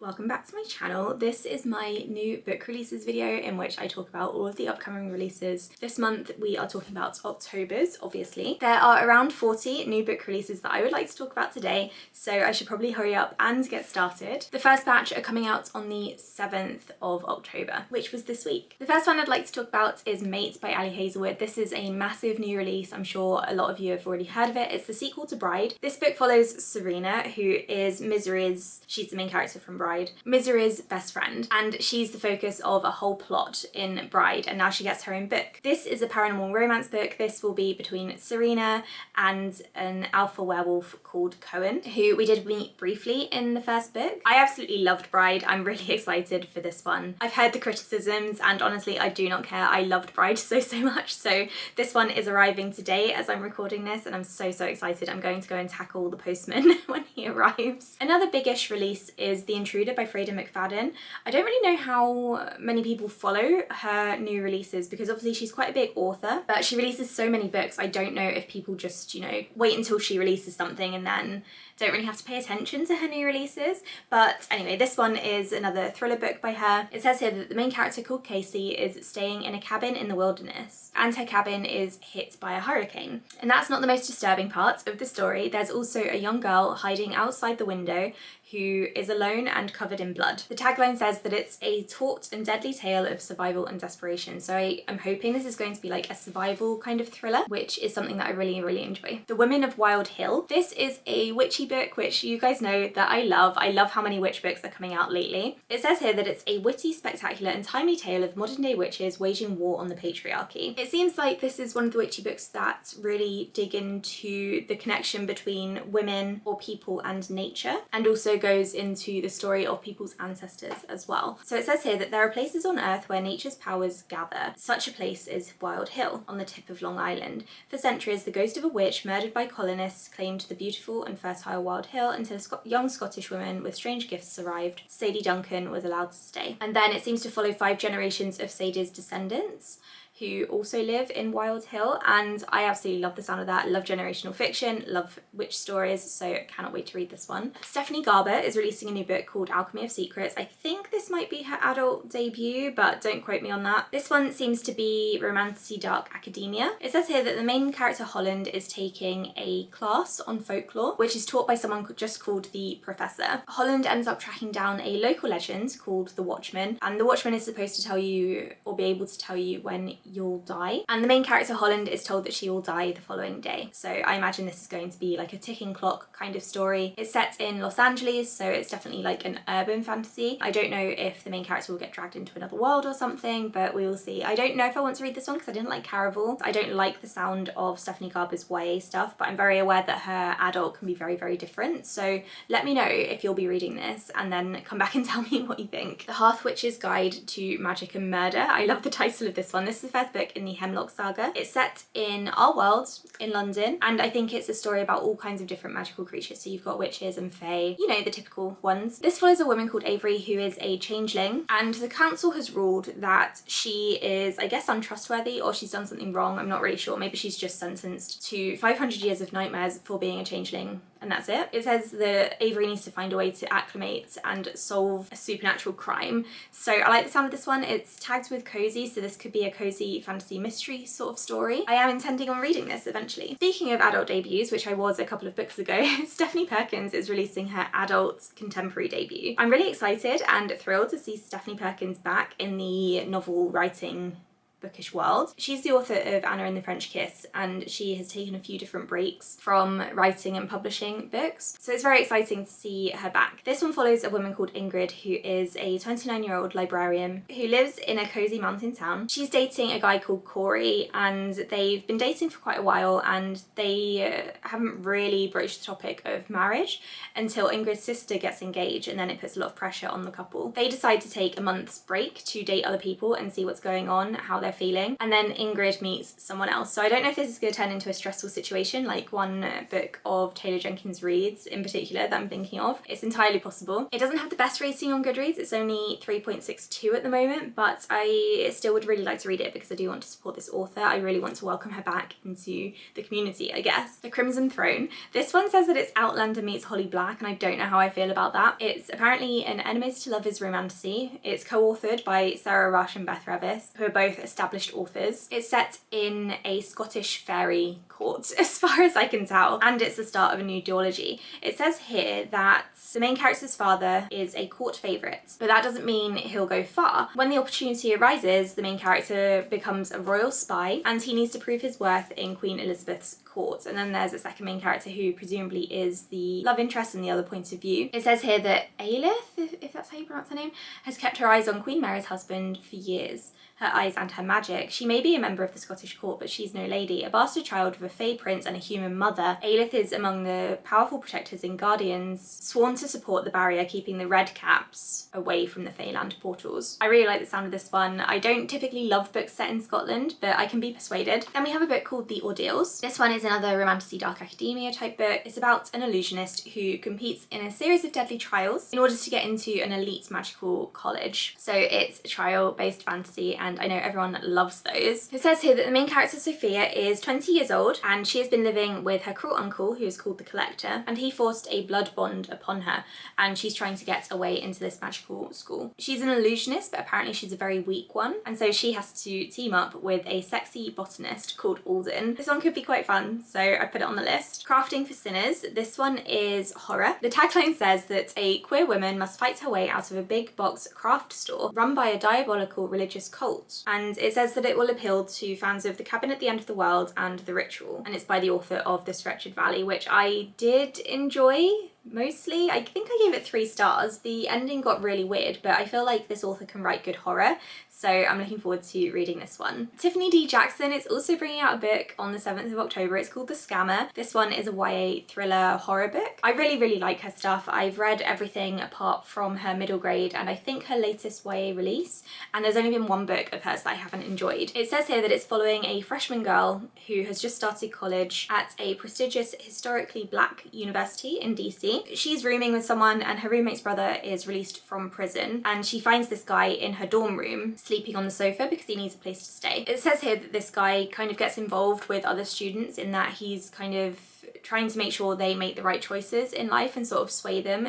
Welcome back to my channel. This is my new book releases video in which I talk about all of the upcoming releases. This month we are talking about October's, obviously. There are around 40 new book releases that I would like to talk about today, so I should probably hurry up and get started. The first batch are coming out on the 7th of October, which was this week. The first one I'd like to talk about is Mate by Ali Hazelwood. This is a massive new release. I'm sure a lot of you have already heard of it. It's the sequel to Bride. This book follows Serena, who is Misery's, she's the main character from Bride, Misery's best friend, and she's the focus of a whole plot in Bride, and now she gets her own book. This is a paranormal romance book. This will be between Serena and an alpha werewolf called Cohen, who we did meet briefly in the first book. I absolutely loved Bride. I'm really excited for this one. I've heard the criticisms and honestly I do not care. I loved Bride so much, so this one is arriving today as I'm recording this and I'm so excited. I'm going to go and tackle the postman when he arrives. Another big-ish release is The Intruder by Freda McFadden. I don't really know how many people follow her new releases because obviously she's quite a big author, but she releases so many books. I don't know if people just, you know, wait until she releases something and then don't really have to pay attention to her new releases. But anyway, this one is another thriller book by her. It says here that the main character, called Casey, is staying in a cabin in the wilderness and her cabin is hit by a hurricane. And that's not the most disturbing part of the story. There's also a young girl hiding outside the window who is alone and covered in blood. The tagline says that it's a taut and deadly tale of survival and desperation. So I'm hoping this is going to be like a survival kind of thriller, which is something that I really enjoy. The Women of Wild Hill. This is a witchy book, which you guys know that I love. I love how many witch books are coming out lately. It says here that it's a witty, spectacular and timely tale of modern day witches waging war on the patriarchy. It seems like this is one of the witchy books that really dig into the connection between women or people and nature, and also goes into the story of people's ancestors as well. So it says here that there are places on earth where nature's powers gather. Such a place is Wild Hill on the tip of Long Island. For centuries, the ghost of a witch murdered by colonists claimed the beautiful and fertile Wild Hill until a young Scottish woman with strange gifts arrived. Sadie Duncan was allowed to stay. And then it seems to follow 5 generations of Sadie's descendants who also live in Wild Hill, and I absolutely love the sound of that. Love generational fiction, love witch stories, so cannot wait to read this one. Stephanie Garber is releasing a new book called Alchemy of Secrets. I think this might be her adult debut, but don't quote me on that. This one seems to be romantasy dark academia. It says here that the main character Holland is taking a class on folklore, which is taught by someone just called the Professor. Holland ends up tracking down a local legend called the Watchman, and the Watchman is supposed to tell you, or be able to tell you, when you'll die. And the main character Holland is told that she will die the following day. So I imagine this is going to be like a ticking clock kind of story. It's set in Los Angeles, so it's definitely like an urban fantasy. I don't know if the main character will get dragged into another world or something, but we will see. I don't know if I want to read this one because I didn't like Caraval. I don't like the sound of Stephanie Garber's YA stuff, but I'm very aware that her adult can be very different. So let me know if you'll be reading this and then come back and tell me what you think. The Hearth Witch's Guide to Magic and Murder. I love the title of this one. This is the first book in the Hemlock Saga. It's set in our world in London, and I think it's a story about all kinds of different magical creatures. So you've got witches and fae, you know, the typical ones. This follows a woman called Avery who is a changeling, and the council has ruled that she is, I guess, untrustworthy, or she's done something wrong. I'm not really sure. Maybe she's just sentenced to 500 years of nightmares for being a changeling, and that's it. It says that Avery needs to find a way to acclimate and solve a supernatural crime. So I like the sound of this one. It's tagged with cozy, so this could be a cozy fantasy mystery sort of story. I am intending on reading this eventually. Speaking of adult debuts, which I was a couple of books ago, Stephanie Perkins is releasing her adult contemporary debut. I'm really excited and thrilled to see Stephanie Perkins back in the novel writing bookish world. She's the author of Anna and the French Kiss, and she has taken a few different breaks from writing and publishing books, so it's very exciting to see her back. This one follows a woman called Ingrid who is a 29-year-old librarian who lives in a cozy mountain town. She's dating a guy called Corey, and they've been dating for quite a while, and they haven't really broached the topic of marriage until Ingrid's sister gets engaged, and then it puts a lot of pressure on the couple. They decide to take a month's break to date other people and see what's going on, how they're they're feeling. And then Ingrid meets someone else. So I don't know if this is going to turn into a stressful situation, like one book of Taylor Jenkins Reid's in particular that I'm thinking of. It's entirely possible. It doesn't have the best rating on Goodreads. It's only 3.62 at the moment, but I still would really like to read it because I do want to support this author. I really want to welcome her back into the community, I guess. The Crimson Throne. This one says that it's Outlander meets Holly Black, and I don't know how I feel about that. It's apparently an enemies to lovers romantasy. It's co-authored by Sarah Rush and Beth Revis, who are both established authors. It's set in a Scottish fairy court, as far as I can tell, and it's the start of a new duology. It says here that the main character's father is a court favourite, but that doesn't mean he'll go far. When the opportunity arises, the main character becomes a royal spy, and he needs to prove his worth in Queen Elizabeth's court. And then there's a second main character who presumably is the love interest in the other point of view. It says here that Aelith, if that's how you pronounce her name, has kept her eyes on Queen Mary's husband for years. Her eyes and her magic. She may be a member of the Scottish court, but she's no lady. A bastard child of a fey prince and a human mother, Aelith is among the powerful protectors and guardians sworn to support the barrier, keeping the red caps away from the Feyland portals. I really like the sound of this one. I don't typically love books set in Scotland, but I can be persuaded. Then we have a book called The Ordeals. This one is another romantasy dark academia type book. It's about an illusionist who competes in a series of deadly trials in order to get into an elite magical college. So it's a trial-based fantasy, and I know everyone loves those. It says here that the main character Sophia is 20 years old, and she has been living with her cruel uncle, who is called the Collector, and he forced a blood bond upon her, and she's trying to get away into this magical school. She's an illusionist, but apparently she's a very weak one, and so she has to team up with a sexy botanist called Alden. This one could be quite fun, so I put it on the list. Crafting for Sinners. This one is horror. The tagline says that a queer woman must fight her way out of a big box craft store run by a diabolical religious cult, and it says that it will appeal to fans of The Cabin at the End of the World and The Ritual, and it's by the author of This Wretched Valley, which I did enjoy. Mostly. I think I gave it 3 stars. The ending got really weird, but I feel like this author can write good horror, so I'm looking forward to reading this one. Tiffany D. Jackson is also bringing out a book on the 7th of October. It's called The Scammer. This one is a YA thriller horror book. I really like her stuff. I've read everything apart from her middle grade and I think her latest YA release, and there's only been one book of hers that I haven't enjoyed. It says here that it's following a freshman girl who has just started college at a prestigious historically black university in DC. She's rooming with someone, and her roommate's brother is released from prison, and she finds this guy in her dorm room sleeping on the sofa because he needs a place to stay. It says here that this guy kind of gets involved with other students in that he's kind of trying to make sure they make the right choices in life and sort of sway them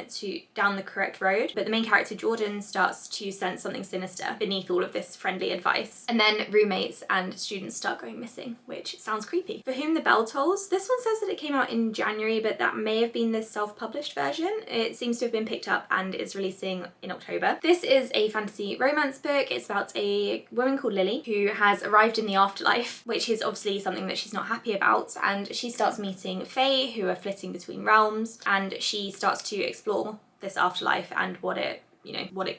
down the correct road. But the main character Jordan starts to sense something sinister beneath all of this friendly advice. And then roommates and students start going missing, which sounds creepy. For Whom the Bell Tolls. This one says that it came out in January, but that may have been the self-published version. It seems to have been picked up and is releasing in October. This is a fantasy romance book. It's about a woman called Lily who has arrived in the afterlife, which is obviously something that she's not happy about, and she starts meeting Fae who are flitting between realms, and she starts to explore this afterlife and what it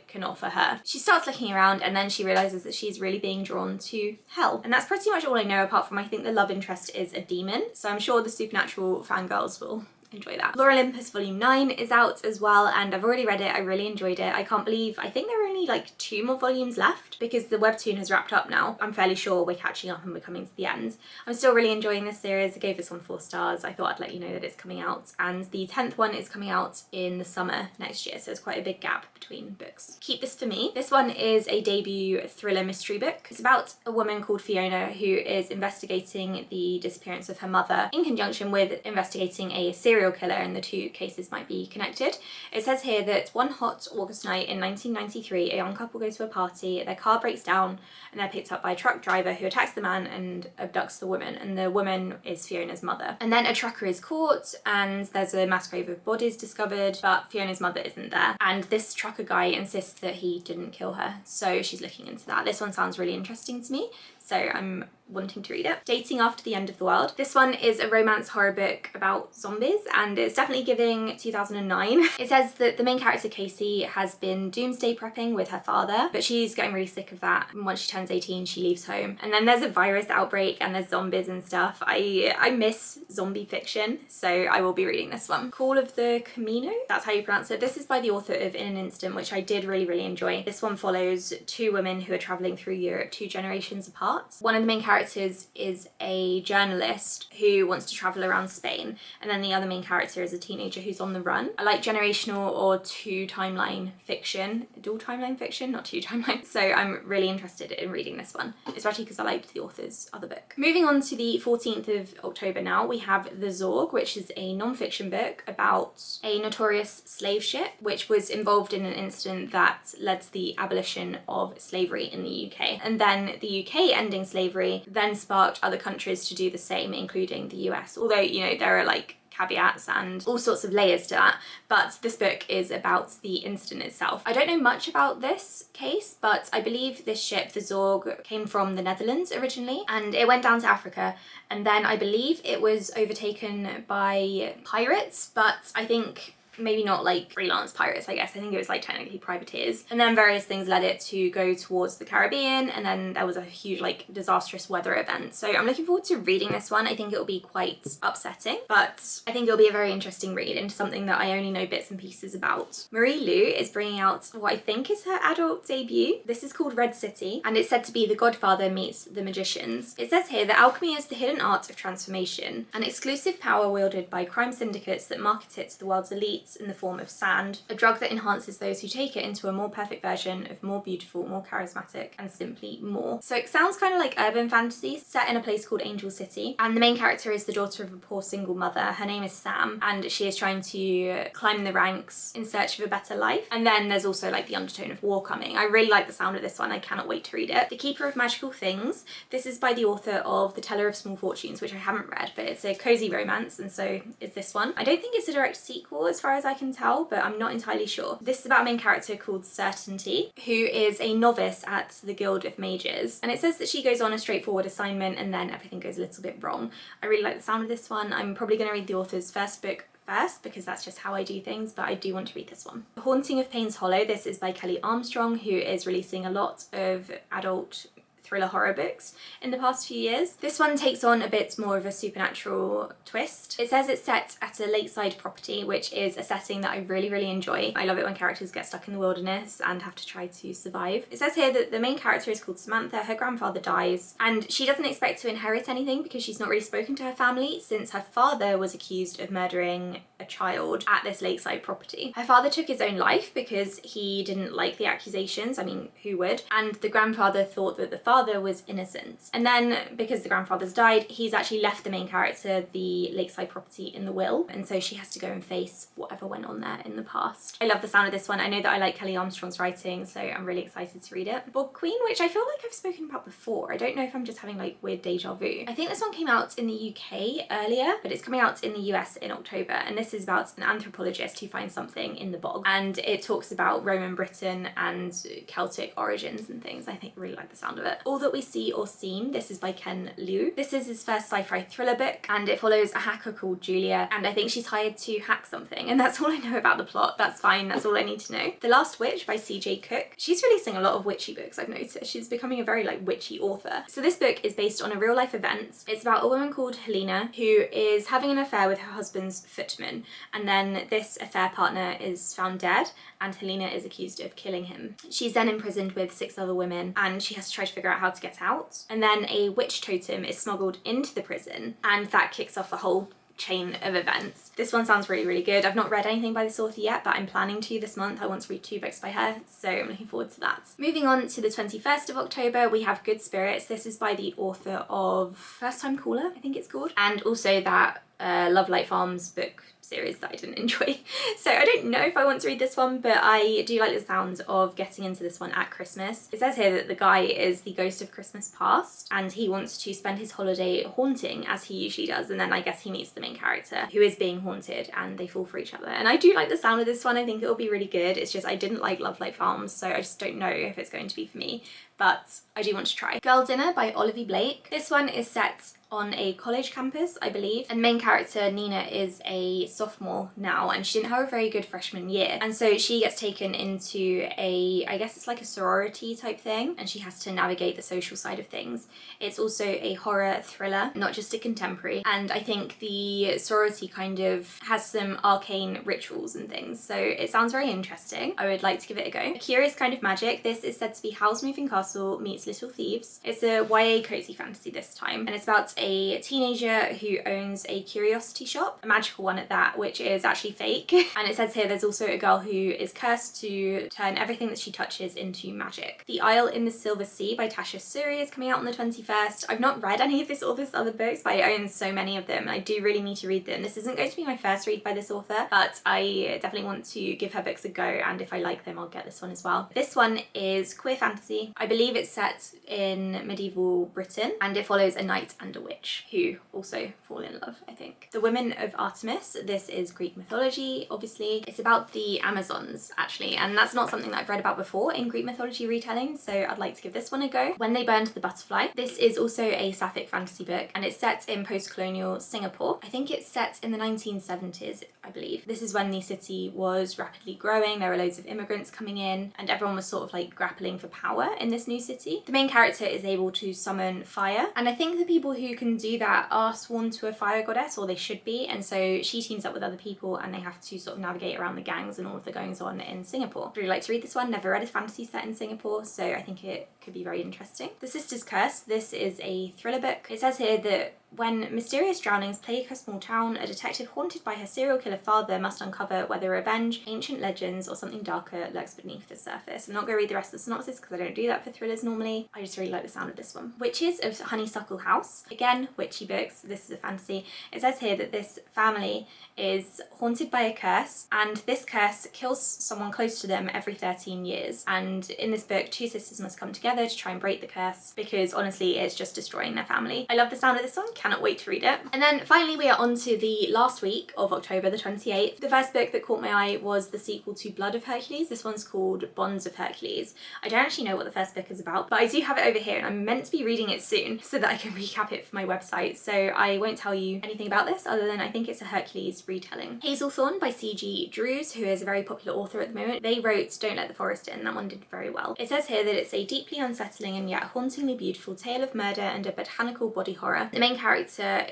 can offer her. She starts looking around, and then she realizes that she's really being drawn to hell. And that's pretty much all I know, apart from I think the love interest is a demon. So I'm sure the supernatural fangirls will enjoy that. Lore Olympus Volume 9 is out as well, and I've already read it. I really enjoyed it. I can't believe, I think there are only like 2 more volumes left because the webtoon has wrapped up now. I'm fairly sure we're catching up and we're coming to the end. I'm still really enjoying this series. I gave this one 4 stars. I thought I'd let you know that it's coming out, and the 10th one is coming out in the summer next year, so it's quite a big gap between books. Keep This For Me. This one is a debut thriller mystery book. It's about a woman called Fiona who is investigating the disappearance of her mother in conjunction with investigating a serial killer, and the 2 cases might be connected. It says here that one hot August night in 1993, a young couple go to a party, their car breaks down, and they're picked up by a truck driver who attacks the man and abducts the woman, and the woman is Fiona's mother. And then a trucker is caught, and there's a mass grave of bodies discovered, but Fiona's mother isn't there. And this trucker guy insists that he didn't kill her, so she's looking into that. This one sounds really interesting to me, so I'm wanting to read it. Dating After the End of the World. This one is a romance horror book about zombies, and it's definitely giving 2009. It says that the main character Casey has been doomsday prepping with her father, but she's getting really sick of that, and once she turns 18 she leaves home. And then there's a virus outbreak and there's zombies and stuff. I miss zombie fiction, so I will be reading this one. Call of the Camino, that's how you pronounce it. This is by the author of In an Instant, which I did really enjoy. This one follows 2 women who are traveling through Europe 2 generations apart, part. One of the main characters is a journalist who wants to travel around Spain, and then the other main character is a teenager who's on the run. I like generational or two timeline fiction, dual timeline fiction, not two timeline. So I'm really interested in reading this one, especially because I liked the author's other book. Moving on to the 14th of October now, we have The Zorg, which is a non-fiction book about a notorious slave ship which was involved in an incident that led to the abolition of slavery in the UK. And then the UK ending slavery then sparked other countries to do the same, including the US. Although, you know, there are like caveats and all sorts of layers to that, but this book is about the incident itself. I don't know much about this case, but I believe this ship, the Zorg, came from the Netherlands originally, and it went down to Africa, and then I believe it was overtaken by pirates, but I think maybe not like freelance pirates, I guess. I think it was like technically privateers. And then various things led it to go towards the Caribbean, and then there was a huge like disastrous weather event. So I'm looking forward to reading this one. I think it'll be quite upsetting, but I think it'll be a very interesting read into something that I only know bits and pieces about. Marie Lu is bringing out what I think is her adult debut. This is called Red City, and it's said to be The Godfather meets The Magicians. It says here that alchemy is the hidden art of transformation, an exclusive power wielded by crime syndicates that market it to the world's elite in the form of sand, a drug that enhances those who take it into a more perfect version of more beautiful, more charismatic, and simply more. So it sounds kind of like urban fantasy set in a place called Angel City, and the main character is the daughter of a poor single mother. Her name is Sam, and she is trying to climb the ranks in search of a better life. And then there's also like the undertone of war coming. I really like the sound of this one. I cannot wait to read it. The Keeper of Magical Things. This is by the author of The Teller of Small Fortunes, which I haven't read, but it's a cozy romance, and so is this one. I don't think it's a direct sequel as far as I can tell, but I'm not entirely sure. This is about a main character called Certainty, who is a novice at the Guild of Mages, and it says that she goes on a straightforward assignment and then everything goes a little bit wrong. I really like the sound of this one. I'm probably going to read the author's first book first because that's just how I do things, but I do want to read this one. The Haunting of Payne's Hollow. This is by Kelly Armstrong, who is releasing a lot of adult thriller horror books in the past few years. This one takes on a bit more of a supernatural twist. It says it's set at a lakeside property, which is a setting that I really enjoy. I love it when characters get stuck in the wilderness and have to try to survive. It says here that the main character is called Samantha. Her grandfather dies, and she doesn't expect to inherit anything because she's not really spoken to her family since her father was accused of murdering a child at this lakeside property. Her father took his own life because he didn't like the accusations. I mean, who would? And the grandfather thought that the father was innocent. And then because the grandfather's died, he's actually left the main character the lakeside property in the will, and so she has to go and face whatever went on there in the past. I love the sound of this one. I know that I like Kelly Armstrong's writing, so I'm really excited to read it. Bog Queen, which I feel like I've spoken about before. I don't know if I'm just having like weird deja vu. I think this one came out in the UK earlier, but it's coming out in the US in October, and this is about an anthropologist who finds something in the bog, and it talks about Roman Britain and Celtic origins and things. I think I really like the sound of it. All That We See or Seem. This is by Ken Liu. This is his first sci-fi thriller book, and it follows a hacker called Julia, and I think she's hired to hack something, and that's all I know about the plot. That's fine, that's all I need to know. The Last Witch by CJ Cook. She's releasing a lot of witchy books, I've noticed. She's becoming a very like witchy author. So this book is based on a real life event. It's about a woman called Helena who is having an affair with her husband's footman, and then this affair partner is found dead, and Helena is accused of killing him. She's then imprisoned with 6 other women, and she has to try to figure out how to get out. And then a witch totem is smuggled into the prison, and that kicks off a whole chain of events. This one sounds really good. I've not read anything by this author yet, but I'm planning to this month. I want to read 2 books by her, so I'm looking forward to that. Moving on to the 21st of October, we have Good Spirits. This is by the author of First Time Caller, I think it's called, and also that Love Light Farms book series that I didn't enjoy. So I don't know if I want to read this one, but I do like the sound of getting into this one at Christmas. It says here that the guy is the ghost of Christmas past, and he wants to spend his holiday haunting as he usually does, and then I guess he meets the main character who is being haunted, and they fall for each other. And I do like the sound of this one. I think it'll be really good. It's just I didn't like Love Light Farms, so I just don't know if it's going to be for me, but I do want to try. Girl Dinner by Olivia Blake. This one is set on a college campus, I believe, and main character Nina is a sophomore now, and she didn't have a very good freshman year, and so she gets taken into I guess it's like a sorority type thing, and she has to navigate the social side of things. It's also a horror thriller, not just a contemporary, and I think the sorority kind of has some arcane rituals and things, so it sounds very interesting. I would like to give it a go. A Curious Kind of Magic. This is said to be House Moving Castle meets Little Thieves. It's a YA cozy fantasy this time, and it's about a teenager who owns a curiosity shop, a magical one at that, which is actually fake. And it says here there's also a girl who is cursed to turn everything that she touches into magic. The Isle in the Silver Sea by Tasha Suri is coming out on the 21st. I've not read any of this author's other books, but I own so many of them, and I do really need to read them. This isn't going to be my first read by this author, but I definitely want to give her books a go, and if I like them, I'll get this one as well. This one is queer fantasy. I believe it's set in medieval Britain, and it follows a knight and a witch who also fall in love, I think. The Women of Artemis. This is Greek mythology, obviously. It's about the Amazons, actually, and that's not something that I've read about before in Greek mythology retelling, so I'd like to give this one a go. When They Burned the Butterfly. This is also a sapphic fantasy book, and it's set in post-colonial Singapore. I think it's set in the 1970s, I believe. This is when the city was rapidly growing, there were loads of immigrants coming in, and everyone was sort of like grappling for power in this new city. The main character is able to summon fire, and I think the people who can do that are sworn to a fire goddess, or they should be, and so she teams up with other people and they have to sort of navigate around the gangs and all of the goings on in Singapore. I'd really like to read this one. Never read a fantasy set in Singapore, so I think it could be very interesting. The Sister's Curse. This is a thriller book. It says here that when mysterious drownings plague a small town, a detective haunted by her serial killer father must uncover whether revenge, ancient legends, or something darker lurks beneath the surface. I'm not going to read the rest of the synopsis because I don't do that for thrillers normally. I just really like the sound of this one. Witches of Honeysuckle House. Again, witchy books. This is a fantasy. It says here that this family is haunted by a curse, and this curse kills someone close to them every 13 years. And in this book, two sisters must come together to try and break the curse because honestly, it's just destroying their family. I love the sound of this one. Cannot wait to read it. And then finally we are on to the last week of October, the 28th. The first book that caught my eye was the sequel to Blood of Hercules. This one's called Bonds of Hercules. I don't actually know what the first book is about, but I do have it over here and I'm meant to be reading it soon so that I can recap it for my website. So I won't tell you anything about this other than I think it's a Hercules retelling. Hazelthorn by C.G. Drews, who is a very popular author at the moment. They wrote Don't Let the Forest In. That one did very well. It says here that it's a deeply unsettling and yet hauntingly beautiful tale of murder and a botanical body horror. The main character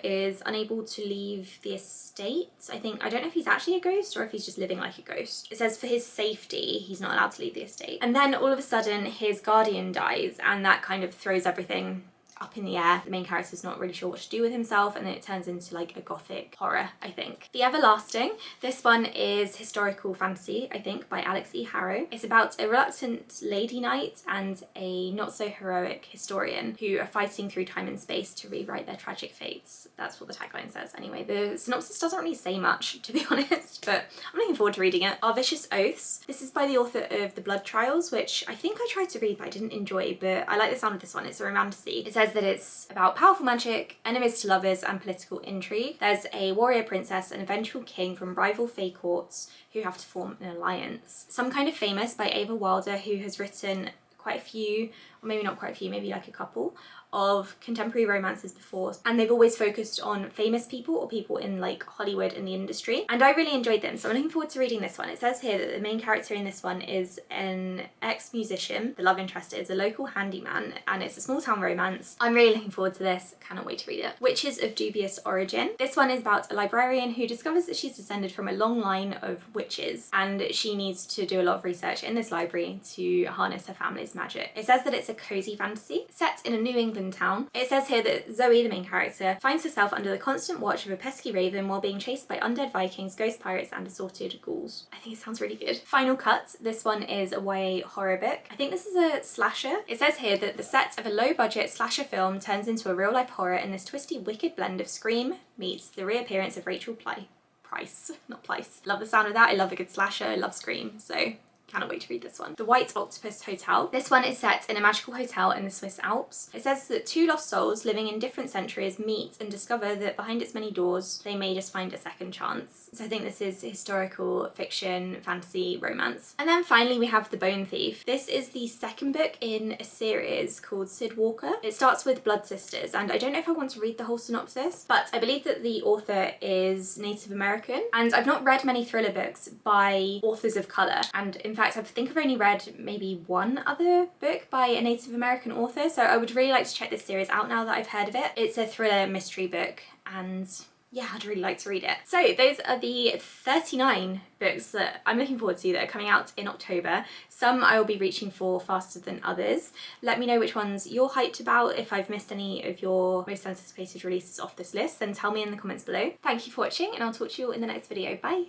is unable to leave the estate. I don't know if he's actually a ghost or if he's just living like a ghost. It says for his safety, he's not allowed to leave the estate. And then all of a sudden his guardian dies, and that kind of throws everything up in the air. The main character's not really sure what to do with himself, and then it turns into like a gothic horror, I think. The Everlasting. This one is historical fantasy, I think, by Alex E. Harrow. It's about a reluctant lady knight and a not so heroic historian who are fighting through time and space to rewrite their tragic fates. That's what the tagline says anyway. The synopsis doesn't really say much, to be honest, but I'm looking forward to reading it. Our Vicious Oaths. This is by the author of The Blood Trials, which I think I tried to read but I didn't enjoy, but I like the sound of this one. It's a romantasy. It says that it's about powerful magic, enemies to lovers, and political intrigue. There's a warrior princess and a vengeful king from rival fae courts who have to form an alliance. Some Kind of Famous by Ava Wilder, who has written quite a few, or maybe not quite a few, maybe like a couple of contemporary romances before, and they've always focused on famous people or people in like Hollywood and the industry, and I really enjoyed them, so I'm looking forward to reading this one. It says here that the main character in this one is an ex-musician. The love interest is a local handyman, and it's a small town romance. I'm really looking forward to this. Cannot wait to read it. Witches of Dubious Origin. This one is about a librarian who discovers that she's descended from a long line of witches, and she needs to do a lot of research in this library to harness her family's magic. It says that it's a cozy fantasy set in a New England town. It says here that Zoe, the main character, finds herself under the constant watch of a pesky raven while being chased by undead Vikings, ghost pirates, and assorted ghouls. I think it sounds really good. Final Cut. This one is a YA horror book. I think this is a slasher. It says here that the set of a low-budget slasher film turns into a real-life horror in this twisty, wicked blend of Scream meets the reappearance of Rachel Price. Not Price. Love the sound of that. I love a good slasher. I love Scream. So Cannot wait to read this one. The White Octopus Hotel. This one is set in a magical hotel in the Swiss Alps. It says that two lost souls living in different centuries meet and discover that behind its many doors, they may just find a second chance. So I think this is historical fiction, fantasy, romance. And then finally we have The Bone Thief. This is the second book in a series called Sid Walker. It starts with Blood Sisters, and I don't know if I want to read the whole synopsis, but I believe that the author is Native American, and I've not read many thriller books by authors of colour, and in fact I think I've only read maybe one other book by a Native American author, so I would really like to check this series out now that I've heard of it. It's a thriller mystery book, and yeah, I'd really like to read it. So those are the 39 books that I'm looking forward to that are coming out in October. Some I will be reaching for faster than others. Let me know which ones you're hyped about. If I've missed any of your most anticipated releases off this list, then tell me in the comments below. Thank you for watching, and I'll talk to you all in the next video. Bye!